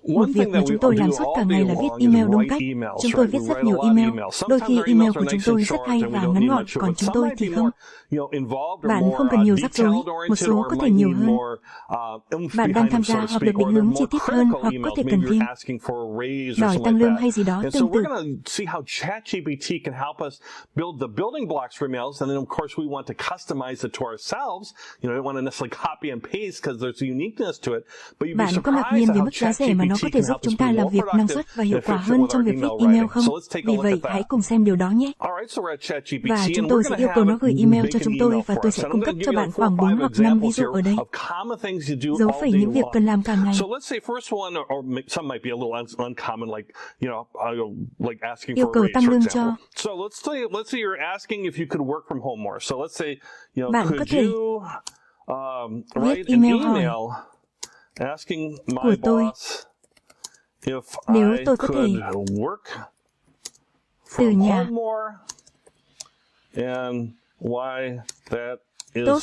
Một việc mà chúng tôi làm suốt cả ngày là viết email đúng cách. Chúng tôi viết rất nhiều email. Đôi khi email của chúng tôi rất hay và ngắn gọn, còn chúng tôi thì không. Bạn không cần nhiều rắc rối, một số có thể nhiều hơn. Bạn đang tham gia hoặc được định hướng chi tiết hơn hoặc có thể cần thêm đòi tăng lương hay gì đó tương tự. Bạn có ngạc nhiên về mức giá rẻ mà nó có thể giúp chúng ta làm việc năng suất và hiệu quả hơn trong việc viết email không? Vì vậy, hãy cùng xem điều đó nhé. Và chúng tôi sẽ yêu cầu nó gửi email cho chúng tôi và tôi sẽ cung cấp cho bạn khoảng 4 hoặc 5 ví dụ ở đây. Dấu phẩy những việc cần làm cả ngày. Yêu cầu tăng lương cho. Bạn có thể viết email hỏi của tôi nếu tôi có thể từ nhà. Tốt.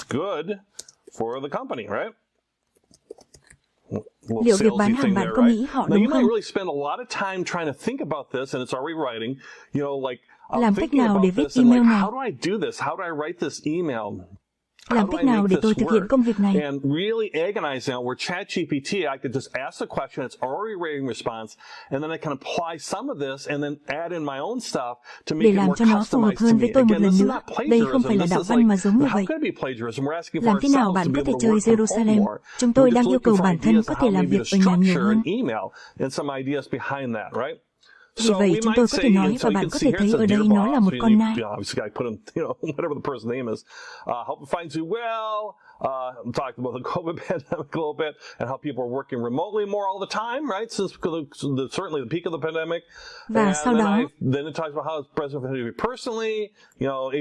Liệu việc bán hàng bạn có nghĩ họ đúng không? Làm cách nào để viết email này? Làm cách nào để tôi thực hiện công việc này? Để làm cho nó phù hợp hơn với tôi một lần nữa, đây không phải là đạo văn mà giống như vậy. Làm thế nào bạn có thể chơi Jerusalem? Chúng tôi đang yêu cầu bản thân có thể làm việc ở nhà nhiều hơn. Vì vậy, chúng tôi có thể nói và bạn có thể thấy ở đây nó là một con nai. Talked about the COVID pandemic a little bit and how people are working remotely more all the time, right? Since certainly the peak of the pandemic. Và sau đó, then it talks about how the president had to be personally,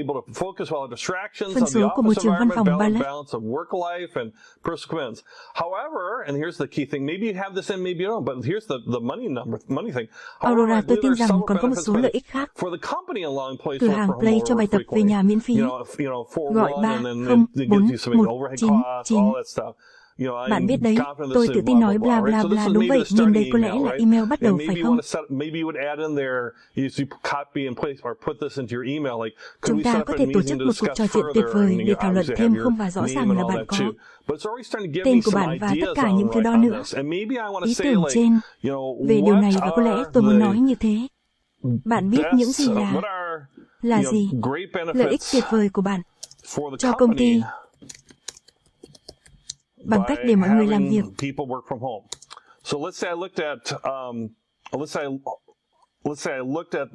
able to focus while distractions phân on the số của môi office trường văn phòng environment, balance of work life and personal commitments. However, and here's the key thing, maybe you have this in, maybe you don't, but here's the money thing. Aurora, tôi tin rằng còn có một số lợi ích khác. Cửa hàng Play cho bài tập về nhà miễn phí. Gọi 3041999. Bạn biết đấy, tôi tự tin nói bla bla bla đúng vậy, nhưng đây có lẽ là email bắt đầu phải không? Chúng ta có thể tổ chức một cuộc trò chuyện tuyệt vời để thảo luận thêm không và rõ ràng là bạn có tên của bạn và tất cả những thứ đó nữa. Ý tưởng trên về điều này và có lẽ tôi muốn nói như thế. Bạn biết những gì là gì? Lợi ích tuyệt vời của bạn cho công ty bằng cách để mọi người làm việc. Let's say I looked at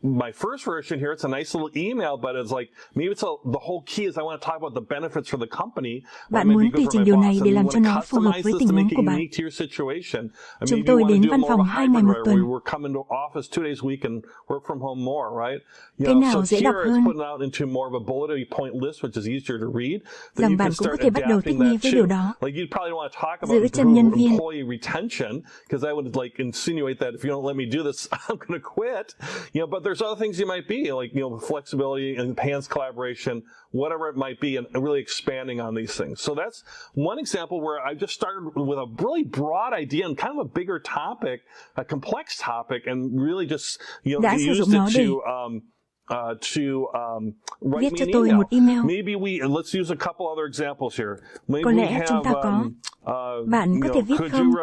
my first version here. It's a nice little email, but it's like maybe the whole key is I want to talk about the benefits for the company. Bạn muốn tùy chỉnh điều này để làm cho nó phù hợp với tình huống của bạn. Chúng tôi đến văn phòng 2 ngày một tuần. Cái nào dễ đọc hơn? Rằng bạn cũng có thể bắt đầu thích nghi với điều đó. Giữ chân nhân viên. I'm going to quit, but there's other things you might be, like, flexibility, enhanced collaboration, whatever it might be, and really expanding on these things. So that's one example where I just started with a really broad idea and kind of a bigger topic, a complex topic, and really just, used it to write me an email. Maybe let's use a couple other examples here. Maybe có lẽ chúng ta có. Bạn có thể viết không?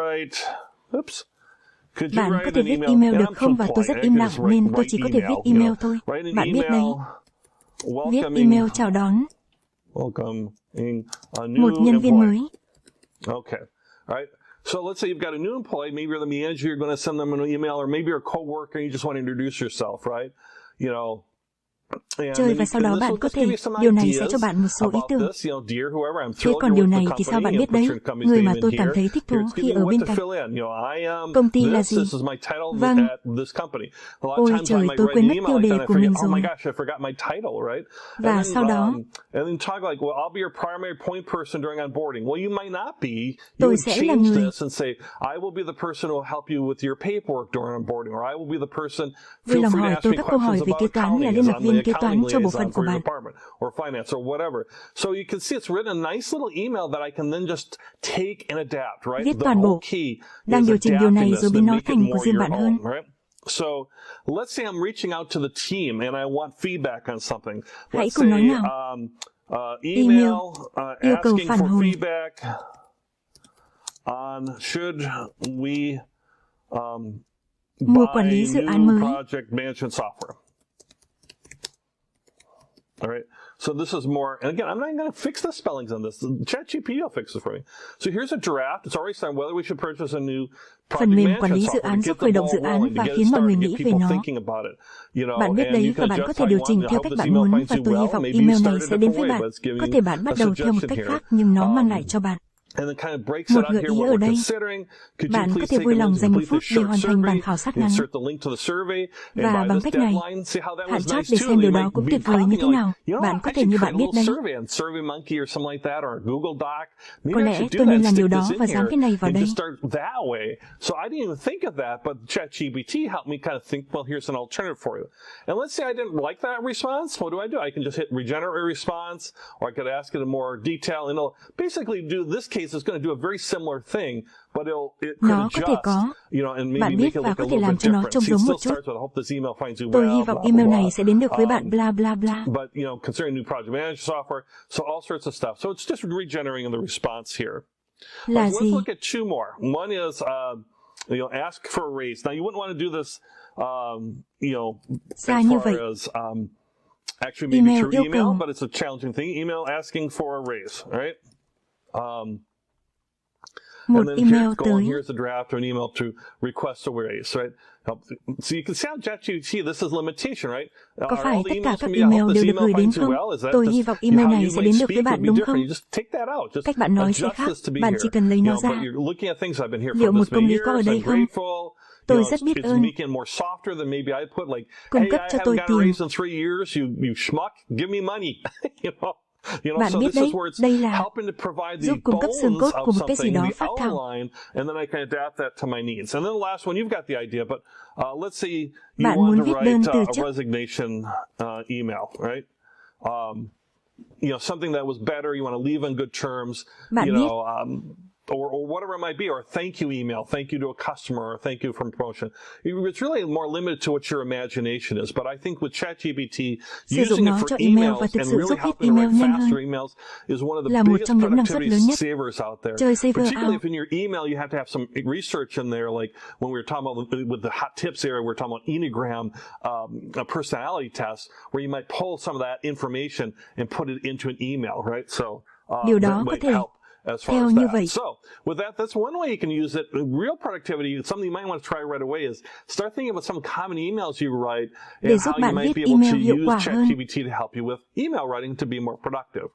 Bạn có thể viết email được không? Và tôi rất im lặng nên tôi chỉ có thể viết email thôi. Bạn biết đấy. Viết email chào đón một nhân viên mới. Okay. All right. So let's say you've got a new employee, maybe you're the manager, you're going to send them an email, or maybe you're a coworker and you just want to introduce yourself, right? Chơi và sau đó bạn có thể, điều này sẽ cho bạn một số ý tưởng. Thế còn điều này thì sao bạn biết đấy? Người mà tôi cảm thấy thích thú khi ở bên cạnh. Công ty là gì? Vâng. Ôi trời, tôi quên mất tiêu đề của mình rồi. Và sau đó, tôi sẽ là người. Vui lòng hỏi tôi các câu hỏi về kế toán là liên lạc viên viên kế toán cho bộ phận của bạn. Or finance or whatever. So you can see it's written a nice little email that I can then just take and adapt, right? Viết toàn bộ, đang điều chỉnh điều này rồi biến nó thành của riêng bạn hơn. Right? So let's say I'm reaching out to the team and I want feedback on something. Hãy cùng nói nào. Email yêu cầu asking phản for hồi. feedback on should we Mua quản lý buy dự new án mới. project management software. All right. So this is more, and again, I'm not going to fix the spellings on this. ChatGPT will fix it for me. So here's a draft. It's already signed whether we should purchase a new project Phần mềm quản lý management dự software án to giúp get khởi the động dự ball án rolling, và to get khiến mọi người started, nghĩ get về people nó. thinking about it. You know, Bạn biết and đấy you và can bạn có adjust thể how điều you chỉnh want. I theo hope cách this bạn email muốn finds và you tôi hy well. vọng Maybe you email này started sẽ a đến different với way, bạn. but it's giving Có you thể bạn a bắt đầu theo một suggestion cách here. khác nhưng nó mang lại cho bạn. And then kind of breaks it Một out gợi here ý what ở we're đây. considering. Could you Bạn có please thể take vui a lòng minute dành to một complete phút this để short hoàn thành bản survey, khảo sát ngắn. insert the link to the survey, and Và by bằng this cách này, deadline, see how that hạn was chót nice để too. xem They điều đó might cũng be tuyệt vời như prompting thế like, nào. you know Bạn what, có I thể should như create bạn a biết little đấy. survey on SurveyMonkey or something like that, or a Google Doc. Maybe Có I lẽ should do tôi that nên and làm stick điều đó this và in dán here cái này vào and đây. just start that way. So I didn't even think of that, but ChatGPT helped me kind of think, well, here's an alternative for you. And let's say I didn't like that response. What do? I can just hit regenerate response, or I could ask it in more detail, and it'll basically do, this case is going to do a very similar thing, but it could Nó có thể adjust, có. you know, and maybe Bạn make biết it và look a có thể little làm bit cho nó different. trông See, it giống still một chút. starts with, I hope this email finds you Tôi hy well, vọng blah, email blah, này blah. sẽ đến được với bạn bla bla bla. But, you know, considering new project management software, so all sorts of stuff. So it's just regenerating the response here. Là Let's gì? look at two more. One is, you know, ask for a raise. Now, you wouldn't want to do this, you know, Xa as như far vậy. as actually maybe Email through yêu email, cầu. but it's a challenging thing. Email asking for a raise, right? Một And then email here's going, tới. here's the draft of an email to request a raise, right? So you can see on ChatGPT, this is limitation, right? Có Are phải all the tất cả emails các from me, I hope email this đều được email gửi đến finds you không? well? Is that Tôi just hy vọng email how này you sẽ might đến được speak với would bạn be đúng different? không? You just take that out. Just Cách bạn nói sẽ adjust khác. this to be Bạn here. chỉ cần lấy You nó know, but ra. you're looking at things I've been here Liệu for một this công many lý có ở years. đây I'm không? grateful. Tôi You know, rất biết it's ơn. making it more softer than maybe I put like, Cung hey, cấp I cho haven't tôi got a tiền. raise in 3 years. You schmuck, give me money. You know. Bạn So biết this đấy, is where it's đây là helping to provide the giúp cung cấp xương bones cốt of của một cái gì something, đó the phác thảo. outline, and then I can adapt that to my needs. And then the last one, you've got the idea, but let's say you Bạn want muốn to viết write đơn từ a chức. resignation email, right? You know, something that was better, you want to leave on good terms, Bạn you biết. know, or whatever it might be, or a thank you email, thank you to a customer, or thank you for promotion. It's really more limited to what your imagination is, but I think with ChatGPT, Sử dụng using it nó for cho email và emails thực and sự really giúp viết helping to email write nhanh faster hơn emails is one of the là một biggest trong những năng suất productivity lớn nhất. savers out there. Chơi saver Particularly out. if in your email you have to have some research in there, like when we were talking about with the hot tips area, we were talking about Enneagram, a personality test, where you might pull some of that information and put it into an email, right? So Điều đó that có might thể help as far theo as như that. vậy. So with that, that's one way you can use it. Real productivity, something you might want to try right away is start thinking about some common emails you write Để and giúp how you bạn might viết be able email to hiệu use quả hơn. ChatGPT to help you with email writing to be more productive.